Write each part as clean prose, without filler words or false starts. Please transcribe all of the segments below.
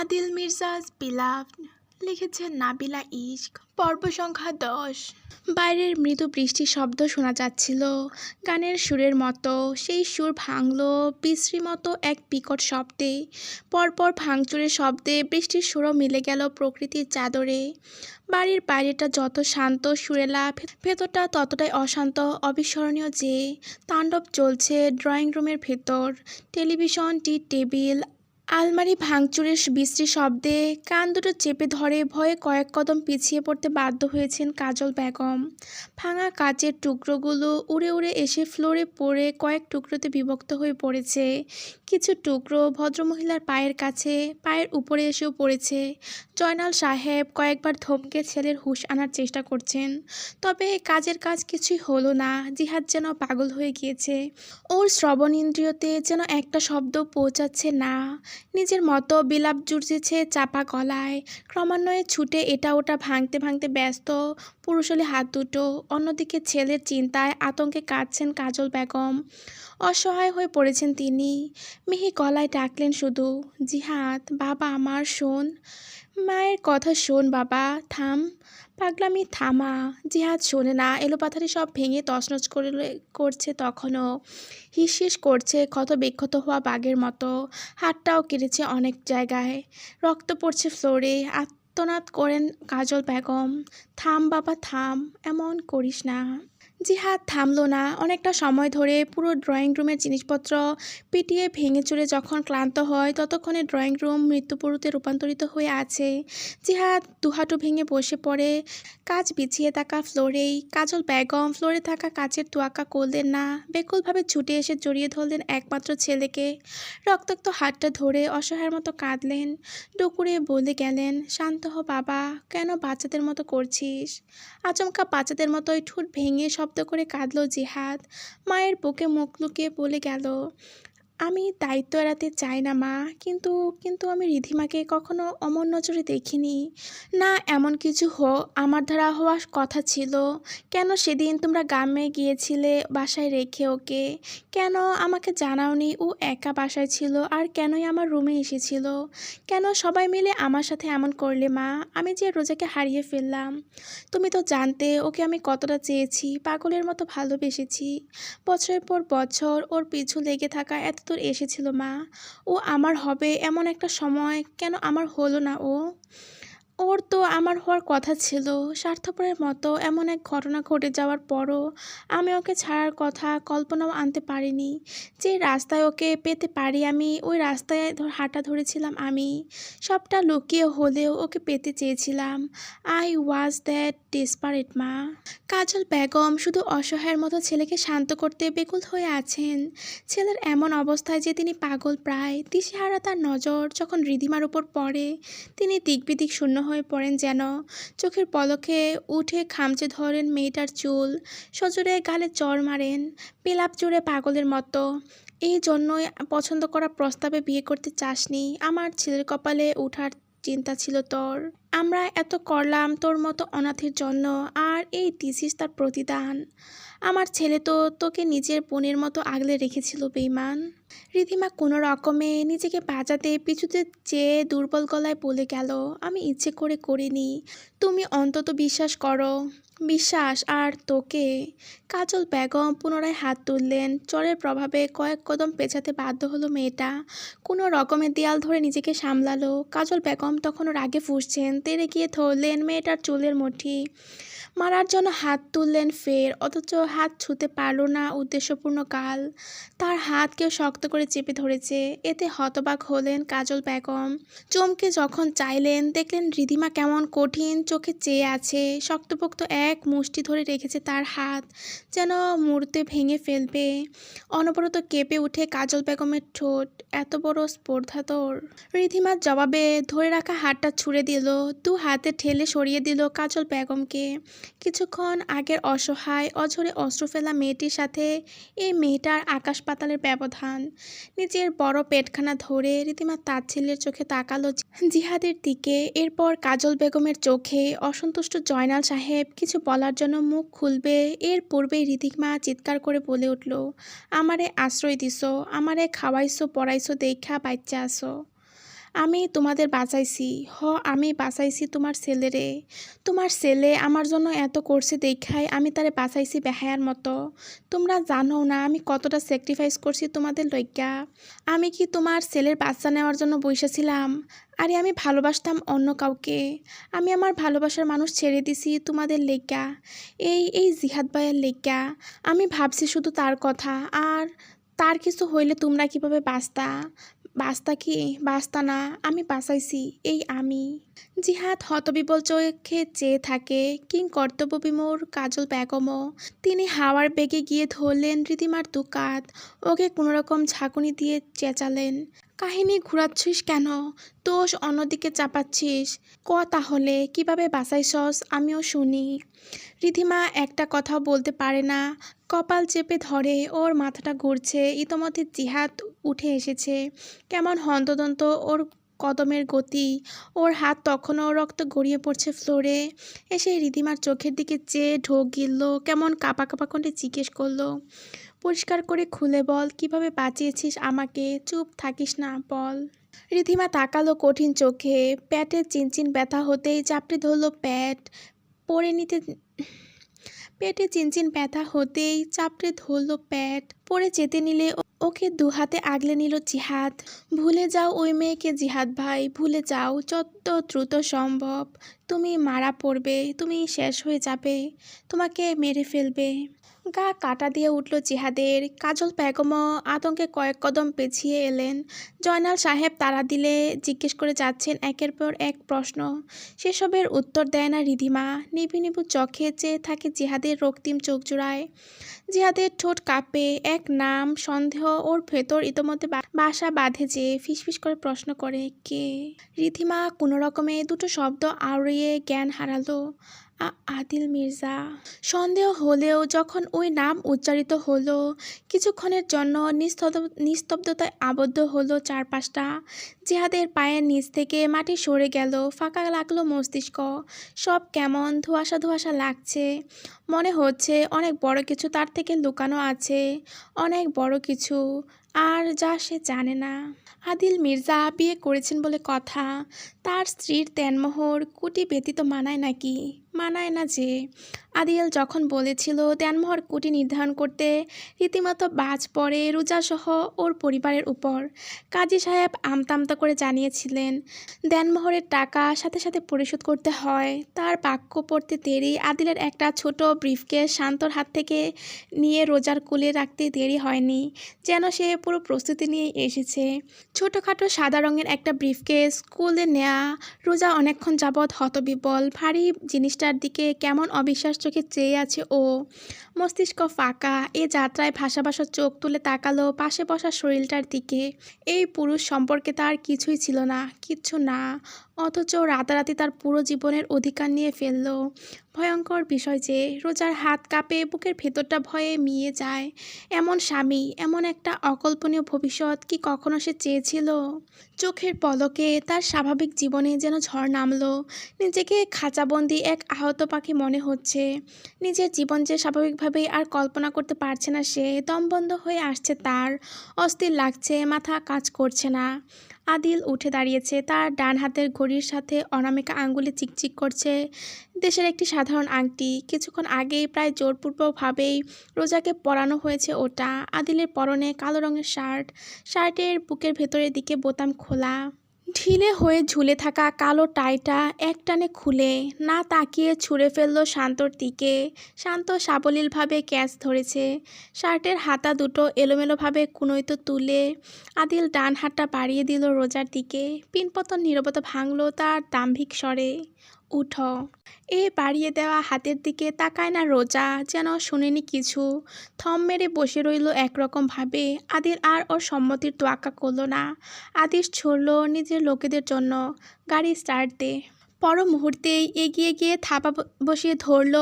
আদিল মির্জাজ বিলাভ লিখেছেন নাবিলা ইশক। পর্ব সংখ্যা 10। বাইরের মৃদু বৃষ্টির শব্দ শোনা যাচ্ছিল, গানের সুরের মতো। সেই সুর ভাঙল বিশ্রী মতো এক বিকট শব্দে। পরপর ভাঙচুরের শব্দে বৃষ্টির সুরও মিলে গেল প্রকৃতির চাদরে। বাড়ির বাইরেটা যত শান্ত সুরেলা, ভেতরটা ততটাই অশান্ত অবিস্মরণীয়। যে তাণ্ডব চলছে ড্রয়িং রুমের ভেতর। টেলিভিশন, টি টেবিল, আলমারি ভাঙচুরের বিশ্রী শব্দে কান দুটো চেপে ধরে ভয়ে কয়েক কদম পিছিয়ে পড়তে বাধ্য হয়েছেন কাজল বেগম। ভাঙা কাচের টুকরোগুলো উড়ে উড়ে এসে ফ্লোরে পড়ে কয়েক টুকরোতে বিভক্ত হয়ে পড়েছে। কিছু টুকরো ভদ্রমহিলার পায়ের কাছে, পায়ের উপরে এসেও পড়েছে। জয়নাল সাহেব কয়েকবার ধমকে ছেলের হুঁশ আনার চেষ্টা করছেন, তবে কাজের কাজ কিছুই হলো না। জিহাদ যেন পাগল হয়ে গিয়েছে। ওর শ্রবণ ইন্দ্রিয়তে যেন একটা শব্দ পৌঁছাচ্ছে না। নিজের মতো বিলাপ জুড়ছে চাপা গলায়। ক্রমান্বয়ে ছুটে এটা ওটা ভাঙতে ভাঙতে ব্যস্ত পুরুষালী হাত দুটো। অন্যদিকে ছেলের চিন্তায় আতঙ্কে কাঁদছেন কাজল বেগম। অসহায় হয়ে পড়েছেন তিনি। মিহি গলায় ডাকলেন শুধু, জিহাদ বাবা আমার, শোন। মায়ের কথা শোন বাবা, থাম। পাগলামি থামা। জিহাদ শোনে না। এলোপাথারি সব ভেঙে তছনছ করছে তখনও। হিসহিস করছে ক্ষত বিক্ষত হওয়া বাঘের মতো। হাতটাও কেটেছে অনেক জায়গায়। রক্ত পড়ছে ফ্লোরে। আর্তনাদ করেন কাজল বেগম, থাম বাবা থাম, এমন করিস না। জিহাদ থামল না। অনেকটা সময় ধরে পুরো ড্রয়িং রুমের জিনিসপত্র পিটিয়ে ভেঙে চুরে যখন ক্লান্ত হয়, ততক্ষণে ড্রয়িং রুম মৃত্যুপুরুতে রূপান্তরিত হয়ে আছে। জিহাদ দুহাঁটু ভেঙে বসে পড়ে কাজ বিছিয়ে থাকা ফ্লোরেই। কাজল বেগম ফ্লোরে থাকা কাচের তোয়াক্কা করলেন না। বেকুলভাবে ছুটে এসে জড়িয়ে ধরলেন একমাত্র ছেলেকে। রক্তাক্ত হাতটা ধরে অসহায়ের মতো কাঁদলেন। ডুকুরে বলে গেলেন, শান্ত হ বাবা, কেন বাচ্চাদের মতো করছিস? আচমকা বাচ্চাদের মতোই ঠোঁট ভেঙে শব্দ করে কাঁদল জিহাদ। মায়ের বুকে মুখ লুকিয়ে বলে গেল, আমি দায়িত্ব এড়াতে চাই না মা, কিন্তু কিন্তু আমি রিধিমাকে কখনো অমন নজরে দেখিনি। না, এমন কিছু আমার দ্বারা হওয়ার কথা ছিল। কেন সেদিন তোমরা গ্রামে গিয়েছিলে বাসায় রেখে ওকে? কেন আমাকে জানাওনি ও একা বাসায় ছিল? আর কেনই আমার রুমে এসেছিল? কেন সবাই মিলে আমার সাথে এমন করলে মা? আমি যে রোজাকে হারিয়ে ফেললাম। তুমি তো জানতে ওকে আমি কতটা চেয়েছি, পাগলের মতো ভালোবেসেছি। বছরের পর বছর ওর পিছু লেগে থাকা এতদূর এসেছিল মা। ও আমার হবে এমন একটা সময় কেন আমার হলো না? ওর তো আমার হওয়ার কথা ছিল। স্বার্থপরের মতো এমন এক ঘটনা ঘটে যাওয়ার পরও আমি ওকে ছাড়ার কথা কল্পনাও আনতে পারিনি। যে রাস্তায় ওকে পেতে পারি আমি, ওই রাস্তায় হাঁটা ধরেছিলাম আমি। সবটা লুকিয়ে হলেও ওকে পেতে চেয়েছিলাম। আই ওয়াজ দ্যাট ডেসপারেট মা। কাজল বেগম শুধু অসহায়ের মতো ছেলেকে শান্ত করতে বেকুল হয়ে আছেন। ছেলের এমন অবস্থায় যে তিনি পাগল প্রায়। দিশেহারা তার নজর যখন রিধিমার উপর পড়ে, তিনি দিকবিদিক শূন্য হয়ে পড়েন যেন। চোখের পলকে উঠে খামচে ধরেন মেয়েটার চুল, সজোরে গালে চড় মারেন, পেলাপ জুড়ে পাগলের মতো। এই জন্যই পছন্দ করা প্রস্তাবে বিয়ে করতে চাসনি? আমার ছেলের কপালে ওঠার চিন্তা ছিল তোর। আমরা এত করলাম তোর মতো অনাথের জন্য, আর এই দিছিস তার প্রতিদান। আমার ছেলে তো তোকে নিজের বোনের মতো আগলে রেখেছিল বেঈমান। রিধিমা কোনো রকমে নিজেকে বাঁচাতে পিছুতে চেয়ে দুর্বল গলায় বলে গেল, আমি ইচ্ছে করে করিনি। তুমি অন্তত বিশ্বাস করো। বিশ্বাস আর তোকে? কাজল বেগম পুনরায় হাত তুললেন। চরের প্রভাবে কয়েক কদম পেছাতে বাধ্য হলো মেয়েটা। কোনো রকমের দেয়াল ধরে নিজেকে সামলালো। কাজল বেগম তখনও রাগে ফুঁসছেন। তেড়ে গিয়ে ধরলেন মেয়েটার চুলের মুঠি। মারার জন্য হাত তুললেন ফের, অথচ হাত ছুঁতে পারল না উদ্দেশ্যপূর্ণ গাল। তার হাত কেউ শক্ত করে চেপে ধরেছে। এতে হতবাক হলেন কাজল বেগম। চমকে যখন চাইলেন, দেখলেন রিধিমা কেমন কঠিন চোখে চেয়ে আছে। শক্তপোক্ত এক মুষ্টি ধরে রেখেছে তার হাত, যেন মুহূর্তে ভেঙে ফেলবে। অনবরত কেঁপে উঠে কাজল বেগমের ঠোঁট। এত বড় স্পর্ধা তোর? রিধিমার জবাবে ধরে রাখা হাতটা ছুঁড়ে দিল, দু হাতে ঠেলে সরিয়ে দিল কাজল বেগমকে। কিছুক্ষণ আগের অসহায় অঝরে অশ্রু ফেলা মেয়েটির সাথে এই মেয়েটার আকাশ পাতালের ব্যবধান। নিজের বড় পেটখানা ধরে রিধিমা তাচ্ছিল্যের চোখে তাকালো জিহাদের দিকে। এরপর কাজল বেগমের চোখে। অসন্তুষ্ট জয়নাল সাহেব কিছু বলার জন্য মুখ খুলবে এর পূর্বেই রিধিমা চিৎকার করে বলে উঠল, আমারে আশ্রয় দিছো, আমারে খাওয়াইছো পড়াইছো দেখা বাচ্চা আসো। আমি তোমাদের বাঁচাইছি। আমি বাঁচাইছি তোমার ছেলেরে। তোমার ছেলে আমার জন্য এত করছে দেখাই আমি তারে বাঁচাইছি বেহায়ার মতো। তোমরা জানো না আমি কতটা স্যাক্রিফাইস করছি তোমাদের লইগ্যা। আমি কি তোমার ছেলের বাচ্চা নেওয়ার জন্য বইসেছিলাম? আরে আমি ভালোবাসতাম অন্য কাউকে। আমি আমার ভালোবাসার মানুষ ছেড়ে দিছি তোমাদের লেগা। এই জিহাদ ভাইয়ের লেগা। আমি ভাবছি শুধু তার কথা। আর তার কিছু হইলে তোমরা কিভাবে বাঁচতা? বাঁচতা কি? বাঁচতা না। আমি বাঁচাইছি। আমি। জিহাদ হতবিবল চোখে চেয়ে থাকে। কিং কর্তব্যবিমূঢ় কাজল বেগমও। তিনি হাওয়ার বেগে গিয়ে ধরলেন রিধিমার দুকাত। ওকে কোনোরকম ঝাঁকুনি দিয়ে চেঁচালেন, কাহিনী ঘুরাচ্ছিস কেন? দোষ অন্যদিকে চাপাচ্ছিস। তাহলে কিভাবে বাঁচাইছস আমিও শুনি। রিধিমা একটা কথাও বলতে পারে না। কপাল চেপে ধরে। ওর মাথাটা ঘুরছে। ইতোমধ্যে জিহাদ উঠে এসেছে। কেমন হন্তদন্ত ওর কদমের গতি। ওর হাত তখনও রক্ত গড়িয়ে পড়ছে ফ্লোরে। এসে রিধিমার চোখের দিকে চেয়ে ঢোক গিলল। কেমন কাঁপা কাঁপা কণ্ঠে জিজ্ঞেস করলো, পরিষ্কার করে খুলে বল, কিভাবে বাঁচিয়েছিস আমাকে? চুপ থাকিস না, বল। রিধিমা তাকালো কঠিন চোখে। পেটে চিনচিন ব্যথা হতেই চাপড়ে ধরল প্যাট। পড়ে নিতে পেটে চিনচিন ব্যথা হতেই চাপড়ে ধরল প্যাট। পড়ে যেতে নিলে ওকে দুহাতে আগলে নিল জিহাদ। ভুলে যাও ওই মেয়েকে জিহাদ ভাই, ভুলে যাও যত দ্রুত সম্ভব। তুমি মারা পড়বে, তুমি শেষ হয়ে যাবে, তোমাকে মেরে ফেলবে। গা কাটা দিয়ে উঠল জিহাদের। কাজল বেগমও আতঙ্কে কয়েক কদম পেছিয়ে এলেন। জয়নাল সাহেব তাড়া দিলে জিজ্ঞেস করে যাচ্ছেন একের পর এক প্রশ্ন। সেসবের উত্তর দেয় না রিধিমা। নিভু নিভু চোখে চেয়ে থাকে জিহাদের রক্তিম চোখ জোড়ায়। জিহাদের ঠোঁট কাঁপে। এক নাম সন্দেহ ওর ভেতর ইতোমধ্যে বাসা বাঁধে যে ফিসফিস করে প্রশ্ন করে, কে? রিধিমা কোনো রকমে দুটো শব্দ আওড়িয়ে জ্ঞান হারালো। আদিল মির্জা। সন্দেহ হলেও যখন ওই নাম উচ্চারিত হলো, কিছুক্ষণের জন্য নিস্তব্ধতায় আবদ্ধ হলো চারপাশটা। জিহাদের পায়ের নিচ থেকে মাটি সরে গেল। ফাঁকা লাগলো মস্তিষ্ক। সব কেমন ধোঁয়াশা ধোঁয়াশা লাগছে। মনে হচ্ছে অনেক বড় কিছু তার থেকে লুকানো আছে। অনেক বড় কিছু, আর যা সে জানে না। আদিল মির্জা বিয়ে করেছেন বলে কথা। তার স্ত্রীর দেনমোহর কোটি ব্যতীত মানায় নাকি? মানায় না যে। আদিল যখন বলেছিল দেনমোহর কোটি নির্ধারণ করতে, রীতিমতো বাজ পড়ে রুজাসহ ওর পরিবারের উপর। কাজী সাহেব আমতামতা করে জানিয়েছিলেন দেনমোহরের টাকা সাথে সাথে পরিশোধ করতে হয়। তার বাক্য পড়তে দেরি। আদিলের একটা ছোট ব্রিফকেস শান্তর হাত থেকে নিয়ে রোজার কোলে রাখতে দেরি হয়নি। যেন সে পুরো প্রস্তুতি নিয়ে এসেছে। ছোটোখাটো সাদা রঙের একটা ব্রিফকেস কোলে নেয়া। রোজা অনেকক্ষণ যাবৎ হতবিবল। ভারী জিনিসটার দিকে কেমন অবিশ্বাস চোখে চেয়ে আছে ও। মস্তিষ্ক ফাঁকা। এ যাত্রায় ভাষা চোখ তুলে তাকালো পাশে বসা শরীরটার দিকে। এই পুরুষ সম্পর্কে তার কিছুই ছিল না, কিচ্ছু না। অথচ রাতারাতি তার পুরো জীবনের অধিকার নিয়ে ফেলল। ভয়ঙ্কর বিষয় যে, রোজার হাত কাঁপে, বুকের ভেতরটা ভয়ে মিয়ে যায়। এমন স্বামী, এমন একটা অকল্পনীয় ভবিষ্যৎ কি কখনো সে চেয়েছিল? চোখের পলকে তার স্বাভাবিক জীবনে যেন ঝড় নামলো। নিজেকে খাঁচাবন্দি এক আহত পাখি মনে হচ্ছে। নিজের জীবন যে স্বাভাবিকভাবেই আর কল্পনা করতে পারছে না সে। দমবন্ধ হয়ে আসছে তার। অস্থির লাগছে, মাথা কাজ করছে না। আদিল উঠে দাঁড়িয়েছে। তার ডান হাতের ঘড়ির সাথে অনামিকা আঙ্গুলে চিকচিক করছে। দেশের একটি সাধারণ আংটি। কিছুক্ষণ আগেই প্রায় জোরপূর্বকভাবেই রোজাকে পরানো হয়েছে ওটা। আদিলের পরনে কালো রঙের শার্ট। শার্টের বুকের ভেতরের দিকে বোতাম খোলা। ঢিলে হয়ে ঝুলে থাকা কালো টাইটা একটানে খুলে না তাকিয়ে ছুঁড়ে ফেলল শান্তর দিকে। শান্ত সাবলীলভাবে ক্যাচ ধরেছে। শার্টের হাতা দুটো এলোমেলোভাবে কুনৈত তুলে আদিল ডান হাতটা বাড়িয়ে দিল রোজার দিকে। পিনপতন নীরবতা ভাঙল তার দাম্ভিক স্বরে, উঠো। এ বাড়িয়ে দেওয়া হাতের দিকে তাকায় না রোজা, যেন শোনেনি কিছু। থম মেরে বসে রইল একরকমভাবে। আদিল আর ওর সম্মতির তোয়াক্কা করল না। আদেশ ছড়ল নিজের লোকেদের জন্য, গাড়ি স্টার্ট দে। পর মুহূর্তেই এগিয়ে গিয়ে থাপা বসিয়ে ধরল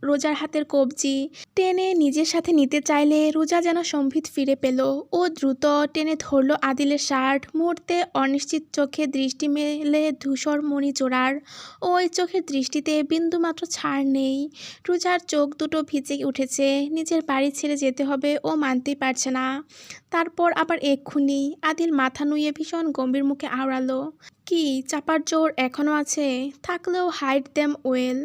রোজার হাতের কবজি টেনে নিজের সাথে নিতে চাইলে রোজা যেন সম্বিত ফিরে পেল। ও দ্রুত টেনে ধরল আদিলের শার্ট। মুহূর্তে অনিশ্চিত চোখে দৃষ্টি মেলে ধূসর মণিজোড়ার। ওই চোখের দৃষ্টিতে বিন্দুমাত্র ছাড় নেই। রোজার চোখ দুটো ভিজে উঠেছে। নিজের বাড়ি ছেড়ে যেতে হবে ও মানতেই পারছে না। তারপর আবার এক্ষুনি। আদিল মাথা নুইয়ে ভীষণ গম্ভীর মুখে আওড়ালো, কি চাপার জোর এখনও আছে? থাকলেও হাইড দেম ওয়েল।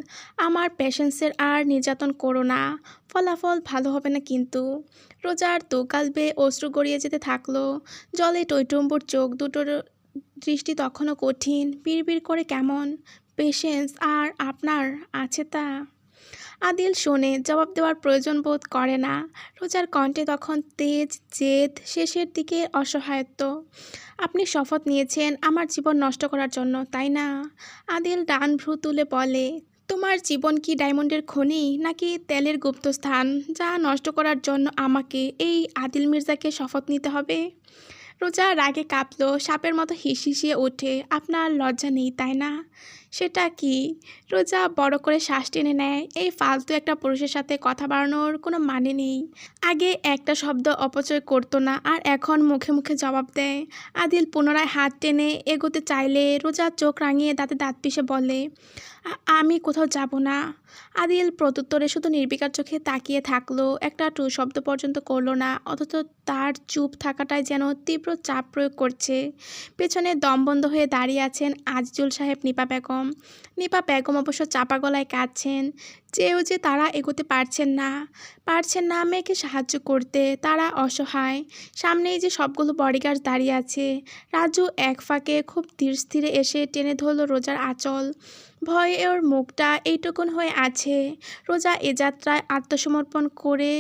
আমার পেশেন্সের আর নির্যাতন করো না, ফলাফল ভালো হবে না কিন্তু। রোজার দোগাল বেয়ে অশ্রু গড়িয়ে যেতে থাকলো। জলে টইটুম্বুর চোখ দুটোর দৃষ্টি তখনও কঠিন। বিড়বিড় করে কেমন পেশেন্স আর আপনার আছে তা? আদিল শোনে, জবাব দেওয়ার প্রয়োজন বোধ করে না। রোজার কণ্ঠে তখন তেজ, জেদ, শেষের দিকে অসহায়ত্ব। আপনি শপথ নিয়েছেন আমার জীবন নষ্ট করার জন্য, তাই না? আদিল ডান ভ্রু তুলে বলে, তোমার জীবন কি ডায়মন্ডের খনি নাকি তেলের গুপ্তস্থান যা নষ্ট করার জন্য আমাকে, এই আদিল মির্জাকে শপথ নিতে হবে? রোজা রাগে কাঁপলো, সাপের মতো হিসিয়ে ওঠে। আপনার লজ্জা নেই তাই না? সেটা কি? রোজা বড় করে শ্বাস টেনে নেয়। এই ফালতু একটা পুরুষের সাথে কথা বাড়ানোর কোনো মানে নেই। আগে একটা শব্দ অপচয় করতো না, আর এখন মুখে মুখে জবাব দেয়। আদিল পুনরায় হাত টেনে এগোতে চাইলে রোজা চোখ রাঙিয়ে দাঁতে দাঁত পিষে বলে, আমি কোথাও যাব না। আদিল প্রত্যুত্তরে শুধু নির্বিকার চোখে তাকিয়ে থাকলো, একটা টু শব্দ পর্যন্ত করলো না। অথচ তার চুপ থাকাটাই যেন তীব্র চাপ প্রয়োগ করছে। পেছনে দমবন্ধ হয়ে দাঁড়িয়ে আছেন আজিজুল সাহেব, নিপা বেগম। নিপা বেগম অবশ্য চাপা গলায় কাঁদছেন। চেয়েও যে তারা এগোতে পারছেন না মেয়েকে সাহায্য করতে। তারা অসহায়। সামনেই যে সবগুলো বডিগার্ড দাঁড়িয়ে আছে। রাজু এক ফাঁকে খুব ধীর স্থিরে এসে টেনে ধরল রোজার আঁচল। ভয়ে ওর মুখটা এইটুকুন হয়ে আছে। রোজা এ যাত্রায় আত্মসমর্পণ করে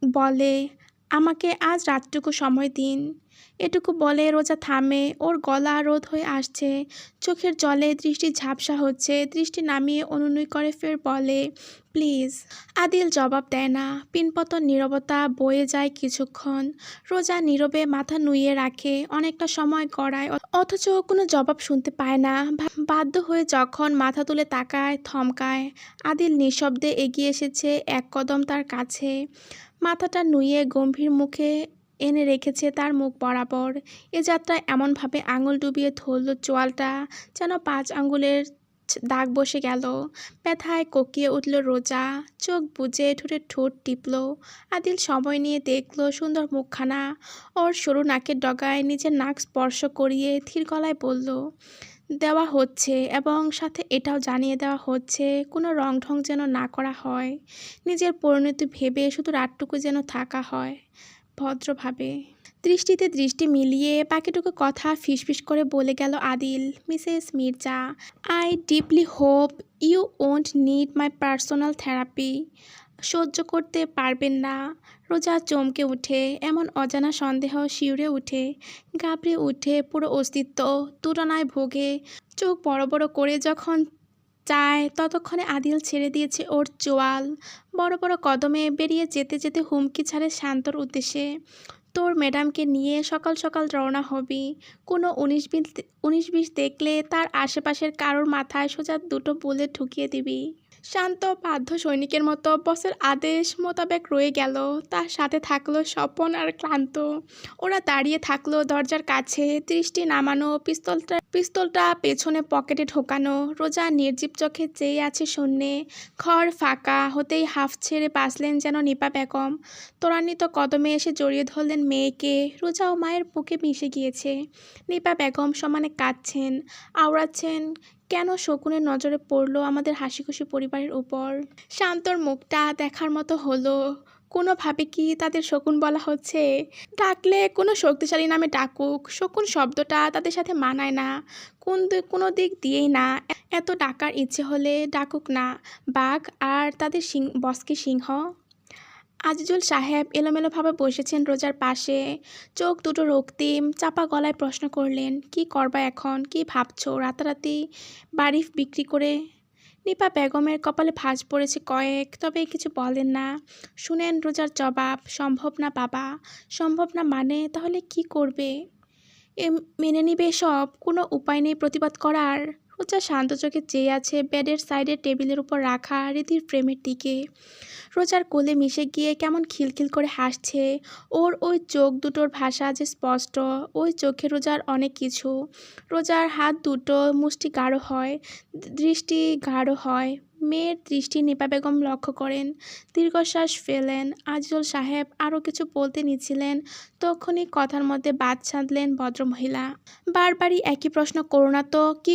বলে, আমাকে আজ রাতটুকু সময় দিন। এটুকু বলে রোজা থামে। ওর গলা রোধ হয়ে আসছে, চোখের জলে দৃষ্টি ঝাপসা হচ্ছে। দৃষ্টি নামিয়ে অনুনয় করে ফের বলে, প্লিজ। আদিল জবাব দেয় না। পিনপতন নীরবতা বয়ে যায় কিছুক্ষণ। রোজা নীরবে মাথা নুইয়ে রাখে অনেকটা সময় গড়ায়, অথচ কোনো জবাব শুনতে পায় না। বাধ্য হয়ে যখন মাথা তুলে তাকায়, থমকায়। আদিল নিঃশব্দে এগিয়ে এসেছে এক কদম তার কাছে। মাথাটা নুইয়ে গম্ভীর মুখে এনে রেখেছে তার মুখ বরাবর। এ যাত্রায় এমনভাবে আঙুল ডুবিয়ে ধরল চোয়ালটা যেন 5 আঙুলের দাগ বসে গেল। ব্যথায় কোকিয়ে উঠল রোজা। চোখ বুজে ঠোঁটে ঠোঁট টিপল। আদিল সময় নিয়ে দেখল সুন্দর মুখখানা। ওর সরু নাকের ডগায় নিজের নাক স্পর্শ করিয়ে ধীর গলায় বলল, দেওয়া হচ্ছে, এবং সাথে এটাও জানিয়ে দেওয়া হচ্ছে কোনো রং ঢং যেন না করা হয়। নিজের পরিণতি ভেবে শুধু রাতটুকু যেন থাকা হয় ভদ্রভাবে। দৃষ্টিতে দৃষ্টি মিলিয়ে বাকিটুকু কথা ফিসফিস করে বলে গেল Adil, Mrs Mirza, I deeply hope you won't need my personal therapy. সহ্য করতে পারবেন না? রোজা চমকে উঠে। এমন অজানা সন্দেহ শিউরে উঠে, ঘাবড়ে উঠে পুরো অস্তিত্ব তুলনায় ভোগে। চোখ বড় বড় করে যখন চায় ততক্ষণে আদিল ছেড়ে দিয়েছে ওর চোয়াল। বড় বড় কদমে বেরিয়ে যেতে যেতে হুমকি ছাড়ে শান্তর উদ্দেশ্যে, তোর ম্যাডামকে নিয়ে সকাল সকাল রওনা হবি। কোনো 19-20 দেখলে তার আশেপাশের কারোর মাথায় সোজা দুটো বুলেট ঢুকিয়ে দিবি। শান্ত বাধ্য সৈনিকের মতো বসের আদেশ মোতাবেক রয়ে গেল। তার সাথে থাকলো স্বপন আর ক্লান্ত। ওরা দাঁড়িয়ে থাকলো দরজার কাছে, দৃষ্টি নামানো, পিস্তলটা পেছনে পকেটে ঢোকানো। রোজা নির্জীব চোখে চেয়ে আছে শূন্যে। ঘর ফাঁকা হতেই হাফ ছেড়ে বাঁচলেন যেন নিপা বেগম। ত্বরান্বিত কদমে এসে জড়িয়ে ধরলেন মেয়েকে। রোজাও মায়ের বুকে মিশে গিয়েছে। নিপা বেগম সমানে কাঁদছেন, আওড়াচ্ছেন, কেন শকুনের নজরে পড়ল আমাদের হাসিখুশি পরিবারের উপর। শান্তর মুখটা দেখার মতো হলো। কোনোভাবে কি তাদের শকুন বলা হচ্ছে? ডাকলে কোনো শক্তিশালী নামে ডাকুক, শকুন শব্দটা তাদের সাথে মানায় না। কোনো দিক দিয়েই না। এত ডাকার ইচ্ছে হলে ডাকুক না, বাঘ আর তাদের বসকে সিংহ। আজিজুল সাহেব এলোমেলোভাবে বসেছেন রোজার পাশে, চোখ দুটো রক্তিম। চাপা গলায় প্রশ্ন করলেন, কি করবা এখন? কি ভাবছো? রাতারাতি বাড়ি বিক্রি করে? নিপা বেগমের কপালে ভাঁজ পড়েছে কয়েক, তবে কিছু বলেন না। শুনেন রোজার জবাব, সম্ভব না বাবা। সম্ভব না মানে? তাহলে কি করবে? মেনে নিবে সব? কোনো উপায় নেই প্রতিবাদ করার? রোজা শান্ত চোখে চেয়ে আছে বেডের সাইডে টেবিলের উপর রাখা রীতির ফ্রেমের দিকে। রোজার কোলে মিশে গিয়ে কেমন খিলখিল করে হাসছে। ওর ওই চোখ দুটোর ভাষা যে স্পষ্ট, ওই চোখে রোজার অনেক কিছু। রোজার হাত দুটো মুষ্টি গাঢ় হয়, দৃষ্টি গাঢ় হয়। মেয়ের দৃষ্টি নিপা বেগম লক্ষ্য করেন, দীর্ঘশ্বাস ফেলেন। আজিজুল সাহেব আরও কিছু বলতে নিচ্ছিলেন, তখনই কথার মধ্যে বাদ সাধলেন ভদ্রমহিলা। বারবারই একই প্রশ্ন করো না তো। কি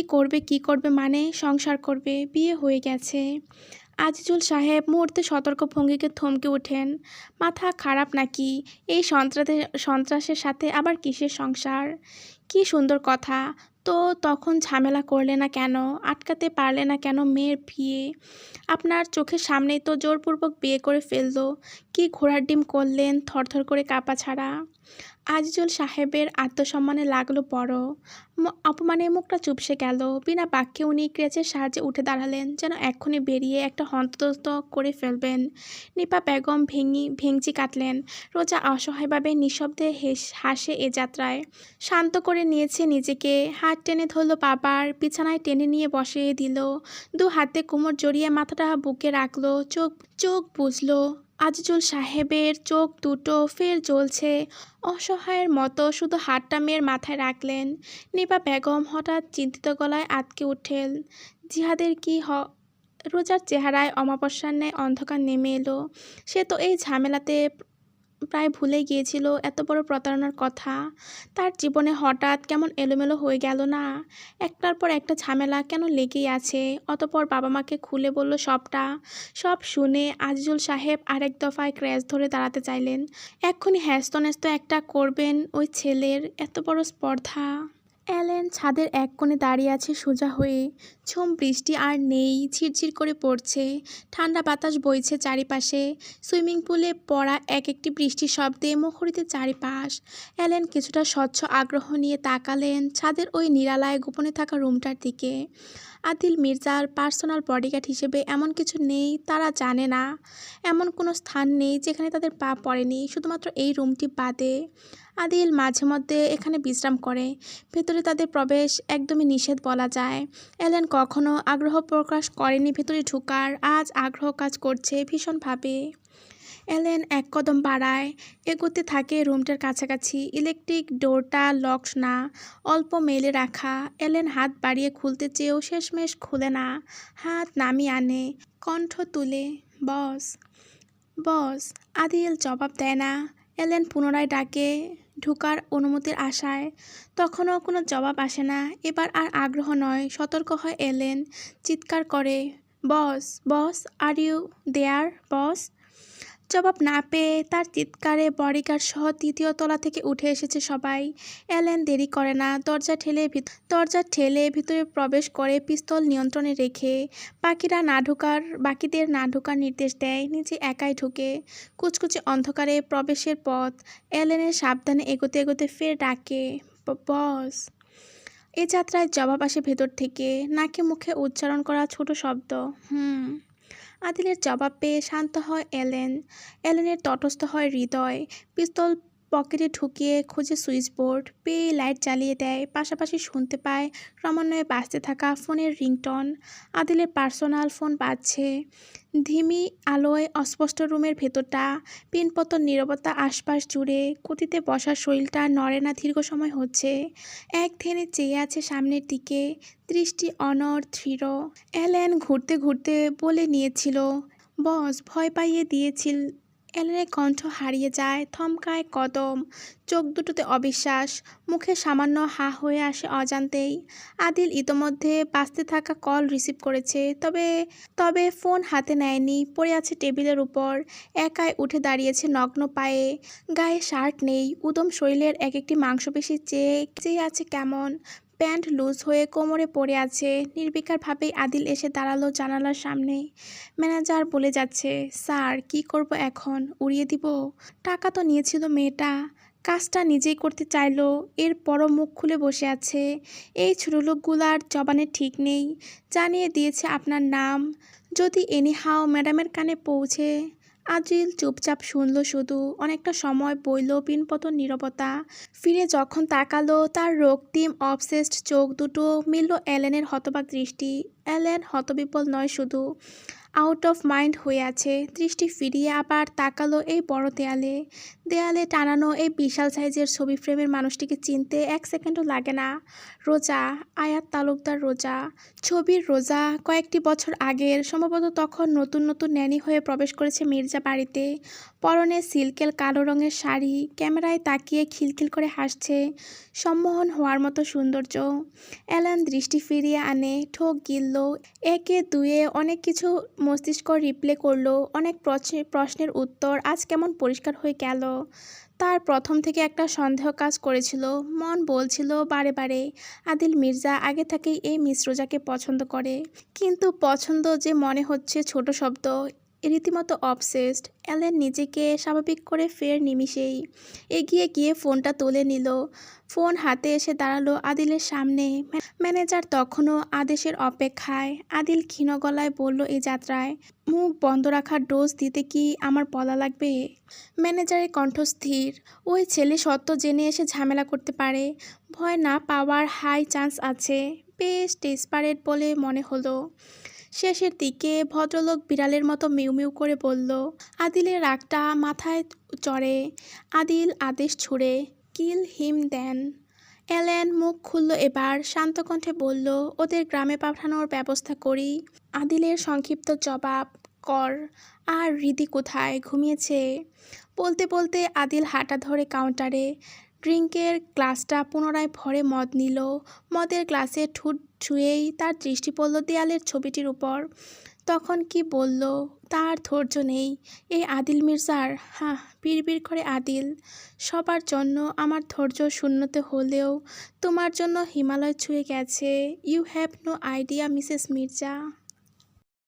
করবে মানে? সংসার করবে, বিয়ে হয়ে গেছে। আজিজুল সাহেব মুহূর্তে সতর্ক ভঙ্গিকে থমকে ওঠেন। মাথা খারাপ নাকি? এই সন্ত্রাসের সাথে আবার কিসের সংসার? কি সুন্দর কথা তো, তখন ঝামেলা করলে না কেন? আটকাতে পারলে না কেন মেয়ের বিয়ে? আপনার চোখের সামনেই তো জোরপূর্বক বিয়ে করে ফেললো। কি ঘোড়ার ডিম করলেন থরথর করে কাঁপা ছাড়া। আজিজুল সাহেবের আত্মসম্মানে লাগলো বড়। অপমানে মুখটা চুপসে গেল। বিনা বাক্যে উনি ক্রেচের সাহায্যে উঠে দাঁড়ালেন, যেন এক্ষুনি বেরিয়ে একটা হন্তদন্ত করে ফেলবেন। নিপা বেগম ভেঙচি কাটলেন। রোজা অসহায়ভাবে নিঃশব্দে হাসে এ যাত্রায়। শান্ত করে নিয়েছে নিজেকে। হাত টেনে ধরল বাবার, বিছানায় টেনে নিয়ে বসিয়ে দিল। দু হাতে কোমর জড়িয়ে মাথাটা বুকে রাখলো। চোখ বুঝলো। আজিজুল সাহেবের চোখ দুটো ফের জ্বলছে। অসহায়ের মতো শুধু হাতটা মেয়ের মাথায় রাখলেন। নিপা বেগম হঠাৎ চিন্তিত গলায় আঁতকে উঠেন। জিহাদের কি রোজার চেহারায় অমাবস্যার ন্যায় অন্ধকার নেমে এলো। সে তো এই ঝামেলাতে প্রায় ভুলে গিয়েছিল এত বড় প্রতারণার কথা। তার জীবনে হঠাৎ কেমন এলোমেলো হয়ে গেল না? একটার পর একটা ঝামেলা কেন লেগেই আছে। অতঃপর বাবা মাকে খুলে বলল সবটা। সব শুনে আজিজুল সাহেব আরেক দফায় ক্র্যাশ ধরে দাঁড়াতে চাইলেন। এক্ষুনি হ্যাস্ত একটা করবেন ওই ছেলের এত বড় স্পর্ধা। এলেন ছাদের এক কোণে দাঁড়িয়ে আছে সোজা হয়ে। ঝুম বৃষ্টি আর নেই, ঝিরঝির করে পড়ছে। ঠান্ডা বাতাস বইছে চারিপাশে। সুইমিং পুলে পড়া এক একটি বৃষ্টির শব্দে মুখরিত চারিপাশ। এলেন কিছুটা স্বচ্ছ আগ্রহ নিয়ে তাকালেন ছাদের ওই নিরালায় গোপনে থাকা রুমটার দিকে। আদিল মির্জার পার্সোনাল বডিগার্ড হিসেবে এমন কিছু নেই, তারা জানে না। এমন কোনো স্থান নেই যেখানে তাদের পা পড়েনি, শুধুমাত্র এই রুমটি বাদে। আদিল মাঝে মধ্যে এখানে বিশ্রাম করে। ভেতরে তাদের প্রবেশ একদমই নিষেধ বলা যায়। এলেন কখনো আগ্রহ প্রকাশ করেনি ভেতরে ঢোকার, আজ আগ্রহ কাজ করছে ভীষণভাবে। এলেন এক কদম বাড়ায়, এগোতে থাকে রুমটার কাছাকাছি। ইলেকট্রিক ডোরটা লকড না, অল্প মেলে রাখা। এলেন হাত বাড়িয়ে খুলতে চেয়েও শেষমেশ খুলে না। হাত নামিয়ে আনে, কণ্ঠ তুলে, বস বস। আদিল জবাব দেয় না। এলেন পুনরায় ডাকে ঢোকার অনুমতির আশায়। তখনও কোনো জবাব আসে না। এবার আর আগ্রহ নয়, সতর্ক হয় এলেন। চিৎকার করে, বস বস, আর ইউ দেয়ার বস? জবাব না পেয়ে তার চিৎকারে বডিগার্ড সহ তৃতীয় তলা থেকে উঠে এসেছে সবাই। এলেন দেরি করে না, দরজা ঠেলে ভিতরে প্রবেশ করে পিস্তল নিয়ন্ত্রণে রেখে। বাকিদের না ঢোকার নির্দেশ দেয়, নিজে একাই ঢুকে। কুচকুচে অন্ধকারে প্রবেশের পথ। এলেনের সাবধানে এগোতে এগোতে ফের ডাকে, বস। এ যাত্রায় জবাব আসে ভেতর থেকে, নাকে মুখে উচ্চারণ করা ছোট শব্দ, আদিলের জবাব পেয়ে শান্ত হয় এলেন। এলেনের তটস্থ হয় হৃদয়। পিস্তল পকেটে ঢুকিয়ে খোঁজে সুইচ বোর্ড, পেয়ে লাইট জ্বালিয়ে দেয়। পাশাপাশি শুনতে পায় ক্রমান্বয়ে বাজতে থাকা ফোনের রিংটন। আদিলের পার্সোনাল ফোন বাজছে। ধিমি আলোয় অস্পষ্ট রুমের ভেতরটা। পিনপতন নীরবতা আশপাশ জুড়ে। কুটিতে বসা শরীরটা নড়ে না দীর্ঘ সময় হচ্ছে। এক ধ্যানে চেয়ে আছে সামনের দিকে, দৃষ্টি অনড় দৃঢ়। এলেন ঘুরতে ঘুরতে বলে নিয়েছিল, বস ভয় পাইয়ে দিয়েছিল। এলেনের কণ্ঠ হারিয়ে যায়, থমকায় কদম। চোখ দুটোতে অবিশ্বাস, মুখে সামান্য হা হয়ে আসে অজান্তেই। আদিল ইতোমধ্যে বাজতে থাকা কল রিসিভ করেছে, তবে ফোন হাতে নেয়নি। পড়ে আছে টেবিলের উপর। একাই উঠে দাঁড়িয়েছে নগ্ন পায়ে। গায়ে শার্ট নেই। উদম শরীরের এক একটি মাংসপেশি চেয়ে আছে কেমন। প্যান্ট লুজ হয়ে কোমরে পড়ে আছে। নির্বিকারভাবেই আদিল এসে দাঁড়ালো জানালার সামনে। ম্যানেজার বলে যাচ্ছে, স্যার কি করব এখন? উড়িয়ে দিব? টাকা তো নিয়েছিল মেয়েটা, কাজটা নিজেই করতে চাইলো, এরপরও মুখ খুলে বসে আছে। এই ছোট লোকগুলার জবানের ঠিক নেই। জানিয়ে দিয়েছে আপনার নাম, যদি এনিহাও ম্যাডামের কানে পৌঁছে। আদিল চুপচাপ শুনল শুধু, অনেকটা সময় বইল পিনপতন নীরবতা। ফিরে যখন তাকালো তার রক্তিম অবসেসড চোখ দুটো মিলল এলেনের হতবাক দৃষ্টি। এলেন হতবিপল নয় শুধু, আউট অফ মাইন্ড হয়ে আছে। দৃষ্টি ফিরিয়ে আবার তাকালো এই বড় দেয়ালে। দেয়ালে টানানো এই বিশাল সাইজের ছবি ফ্রেমের মানুষটিকে চিনতে 1 সেকেন্ডও লাগে না। রোজা, আয়াত তালুকদার রোজা। ছবির রোজা কয়েকটি বছর আগের, সম্ভবত তখন নতুন নতুন ন্যানি হয়ে প্রবেশ করেছে মির্জা বাড়িতে। পরনে সিল্কের কালো রঙের শাড়ি, ক্যামেরায় তাকিয়ে খিলখিল করে হাসছে, সম্মোহন হওয়ার মতো সৌন্দর্য। এলেন দৃষ্টি ফিরিয়ে আনে, ঠোক গিলল। একে দুয়ে অনেক কিছু মস্তিষ্ক রিপ্লে করলো, অনেক প্রশ্নের উত্তর আজ কেমন পরিষ্কার হয়ে গেল। তার প্রথম থেকে একটা সন্দেহ কাজ করেছিল, মন বলছিল বারে বারে আদিল মির্জা আগে থেকেই এই মিস রোজাকে পছন্দ করে। কিন্তু পছন্দ যে মনে হচ্ছে ছোট শব্দ, রীতিমতো অবসেসড। এলেন নিজেকে স্বাভাবিক করে ফের নিমিষেই এগিয়ে গিয়ে ফোনটা তুলে নিল। ফোন হাতে এসে দাঁড়ালো আদিলের সামনে। ম্যানেজার তখনও আদেশের অপেক্ষায়। আদিল ক্ষীণ গলায় বলল, এই যাত্রায় মুখ বন্ধ রাখার ডোজ দিতে কি আমার বলা লাগবে? ম্যানেজারের কণ্ঠ স্থির। ওই ছেলে সত্য জেনে এসে ঝামেলা করতে পারে, ভয় না পাওয়ার হাই চান্স আছে। বেশ ডেসপারেট বলে মনে হলো। শেষের দিকে ভদ্রলোক বিড়ালের মতো মিউ মিউ করে বলল। আদিলের রাগটা মাথায় চড়ে। আদিল আদেশ ছুড়ে, কিল হিম দেন। এলেন মুখ খুলল এবার, শান্ত কণ্ঠে বলল, ওদের গ্রামে পাঠানোর ব্যবস্থা করি। আদিলের সংক্ষিপ্ত জবাব, কর। আর হৃদি কোথায়, ঘুমিয়েছে? বলতে বলতে আদিল হাঁটা ধরে কাউন্টারে। ড্রিঙ্কের গ্লাসটা পুনরায় ভরে মদ নিল। মদের গ্লাসে ঠুট ছুঁয়েই তার দৃষ্টি পড়ল দেয়ালের ছবিটির উপর। তখন কি বলল তার ধৈর্য নেই। এই আদিল মির্জার, হ্যাঁ, বিড়বিড় করে আদিল। সবার জন্য আমার ধৈর্য শূন্যতে হলেও তোমার জন্য হিমালয় ছুঁয়ে গেছে। You have no idea Mrs Mirza.